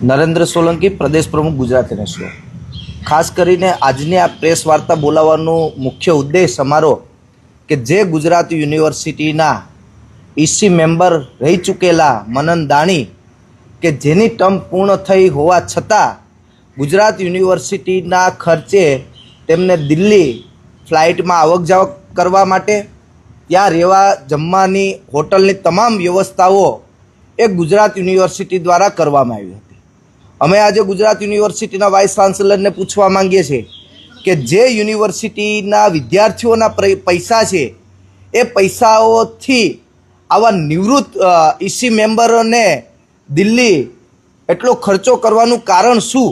નરેન્દ્ર સોલંકી, પ્રદેશ પ્રમુખ, ગુજરાત એનએસયુ। ખાસ કરીને આજની આ પ્રેસ વાર્તા બોલાવવાનો મુખ્ય ઉદ્દેશ અમારો કે જે ગુજરાત યુનિવર્સિટીના ઈસી મેમ્બર રહી ચૂકેલા મનન દાણી કે જેની ટર્મ પૂર્ણ થઈ હોવા છતાં ગુજરાત યુનિવર્સિટીના ખર્ચે તેમને દિલ્હી ફ્લાઇટમાં આવક જાવક કરવા માટે ત્યાં રહેવા જમવાની હોટલની તમામ વ્યવસ્થાઓ એ ગુજરાત યુનિવર્સિટી દ્વારા કરવામાં આવી હતી। અમે આજે ગુજરાત યુનિવર્સિટીના વાઇસ ચાન્સેલરને પૂછવા માંગીએ છીએ કે જે યુનિવર્સિટીના વિદ્યાર્થીઓના પૈસા છે એ પૈસાઓથી આવા નિવૃત્ત ઈસી મેમ્બરોને દિલ્હી એટલો ખર્ચો કરવાનું કારણ શું?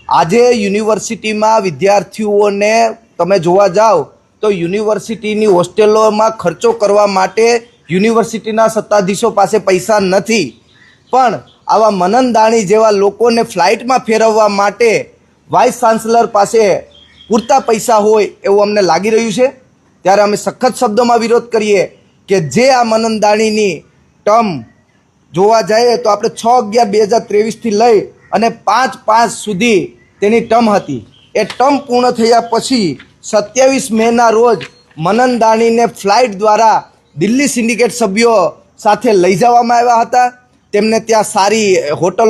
આજે યુનિવર્સિટીમાં વિદ્યાર્થીઓને તમે જોવા જાઓ તો યુનિવર્સિટીની હોસ્ટેલોમાં ખર્ચો કરવા માટે યુનિવર્સિટીના સત્તાધીશો પાસે પૈસા નથી, પણ આવા મનન દાણી જેવા લોકોને ફ્લાઇટમાં ફેરવવા માટે વાઇસ ચાન્સલર પાસે પૂરતા પૈસા હોય એવું અમને લાગી રહ્યું છે। ત્યારે અમે સખત શબ્દોમાં વિરોધ કરીએ કે જે આ મનન દાણીની ટર્મ જોવા જઈએ તો આપણે 6/11/2023થી લઈ અને 5/5 સુધી તેની ટર્મ હતી। એ ટર્મ પૂર્ણ થયા પછી 27 મેના રોજ મનન દાણીને ફ્લાઇટ દ્વારા દિલ્હી સિન્ડિકેટ સભ્યો સાથે લઈ જવામાં આવ્યા હતા। તેમને ત્યાં સારી હોટલો